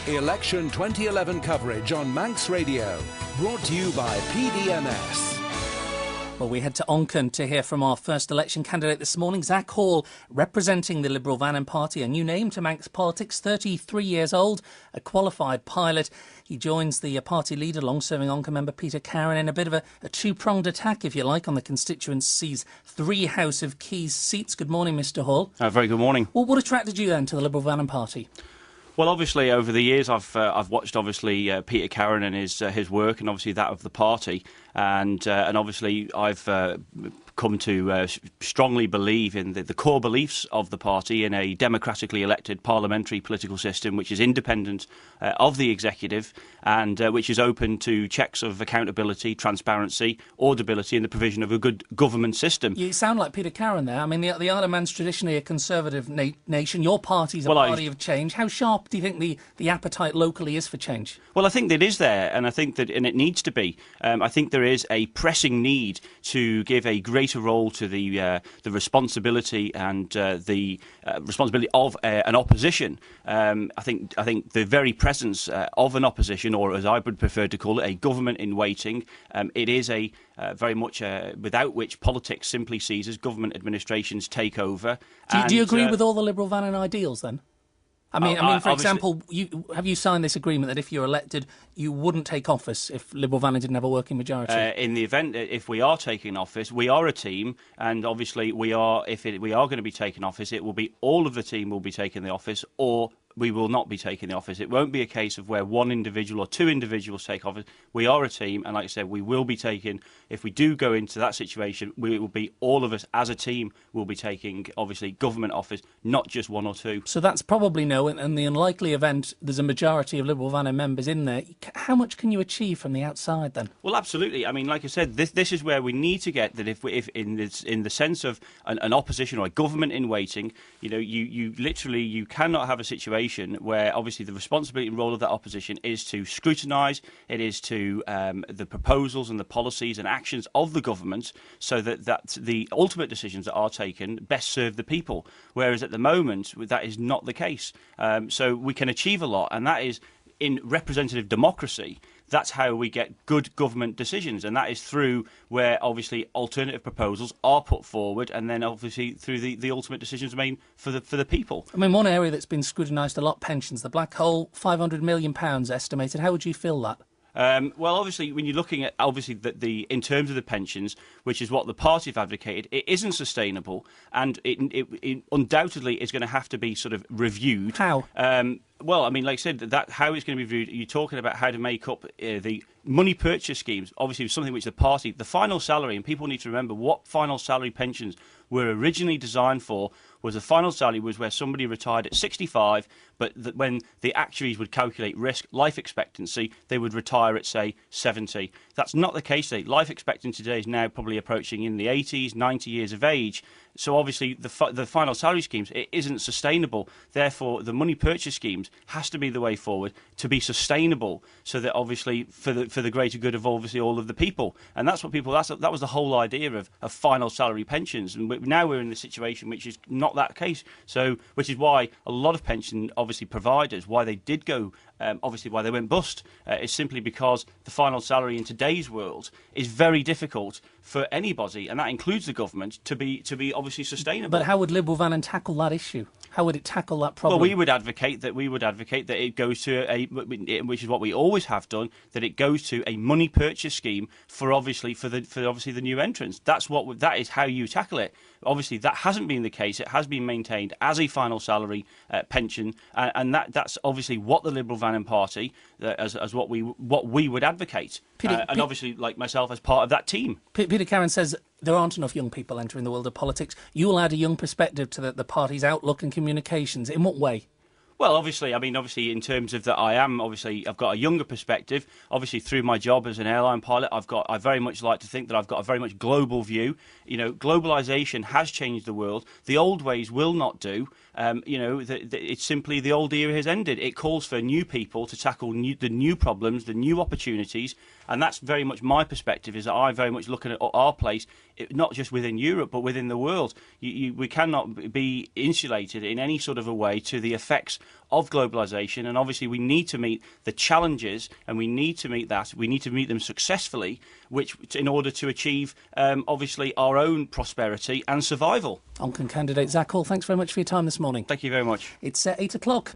Election 2011 coverage on Manx Radio. Brought to you by PDMS. Well, we head to Onchan to hear from our first election candidate this morning, Zach Hall, representing the Liberal Vannin Party, a new name to Manx politics, 33 years old, a qualified pilot. He joins the party leader, long-serving Onchan member Peter Carron, in a bit of a two-pronged attack, if you like, on the constituency's 3 House of Keys seats. Good morning, Mr Hall. Very good morning. Well, what attracted you then to the Liberal Vannin Party? Well, obviously, over the years, I've watched Peter Carron and his work, and obviously that of the party, and obviously I've come to strongly believe in the core beliefs of the party in a democratically elected parliamentary political system which is independent of the executive and which is open to checks of accountability, transparency, audibility and the provision of a good government system. You sound like Peter Carron there. I mean, the Isle of Man's traditionally a conservative nation. Your party's a party of change. How sharp do you think the appetite locally is for change? Well, I think that it is there, and I think that it needs to be. I think there is a pressing need to give a greater role to the responsibility and the responsibility of an opposition. I think the very presence of an opposition, or as I would prefer to call it, a government in waiting, it is a very much without which politics simply seizes, government administrations take over. Do you agree with all the Liberal Vannin ideals then? I mean, for example, have you signed this agreement that if you're elected, you wouldn't take office if Liberal Vannin didn't have a working majority? In the event if we are taking office, we are a team, and obviously we are. If we are going to be taking office, it will be all of the team will be taking the office, or we will not be taking the office. It won't be a case of where one individual or 2 individuals take office. We are a team, and like I said, we will be taking, if we do go into that situation, we will be, all of us as a team will be taking, obviously, government office, not just 1 or 2. So that's probably no, in the unlikely event there's a majority of Liberal Vannin members in there. How much can you achieve from the outside then? Well, absolutely. I mean, like I said, this is where we need to get that if in the sense of an opposition or a government in waiting, you literally, you cannot have a situation where obviously the responsibility and role of that opposition is to scrutinise, it is to the proposals and the policies and actions of the government, so that the ultimate decisions that are taken best serve the people. Whereas at the moment that is not the case. So we can achieve a lot, and that is in representative democracy. That's how we get good government decisions, and that is through where obviously alternative proposals are put forward, and then obviously through the ultimate decisions made for the people. I mean, one area that's been scrutinised a lot, pensions, the black hole, £500 million estimated. How would you fill that? Well, obviously, when you're looking at in terms of the pensions, which is what the party have advocated, it isn't sustainable, and it undoubtedly is going to have to be sort of reviewed. How? Well, I mean, like I said, that how it's going to be reviewed. You're talking about how to make up the money purchase schemes. Obviously, something which the final salary, and people need to remember what final salary pensions were originally designed for. Was the final salary was where somebody retired at 65, but when the actuaries would calculate life expectancy, they would retire at, say, 70. That's not the case today. Life expectancy today is now probably approaching in the 80s, 90 years of age. So obviously the final salary schemes, it isn't sustainable. Therefore, the money purchase schemes has to be the way forward to be sustainable, so that obviously for the greater good of obviously all of the people. And that's what people. That was the whole idea of final salary pensions. And now we're in the situation which is not that case. So which is why a lot of pension obviously providers, why they did go, obviously why they went bust, is simply because the final salary in today's world is very difficult for anybody, and that includes the government, to be obviously sustainable. But how would Liberal Vannin tackle that issue? How would it tackle that problem? Well, we would advocate that it goes to which is what we always have done, that it goes to a money purchase scheme for obviously the new entrants. That is how you tackle it. Obviously, that hasn't been the case. It has been maintained as a final salary pension, and that's obviously what the Liberal Vannin Party, as what we would advocate. And obviously, like myself, as part of that team. Peter Carron says there aren't enough young people entering the world of politics. You will add a young perspective to the party's outlook and communications. In what way? Well, obviously, in terms of that, I've got a younger perspective. Obviously, through my job as an airline pilot, I very much like to think that I've got a very much global view. Globalisation has changed the world. The old ways will not do. It's simply the old era has ended. It calls for new people to tackle the new problems, the new opportunities, and that's very much my perspective. Is that I very much look at our place, not just within Europe but within the world. We cannot be insulated in any sort of a way to the effects of globalisation, and obviously we need to meet the challenges, and we need to meet them successfully, which in order to achieve obviously our own prosperity and survival. Onchan candidate Zach Hall, thanks very much for your time this morning. Thank you very much. It's 8 o'clock.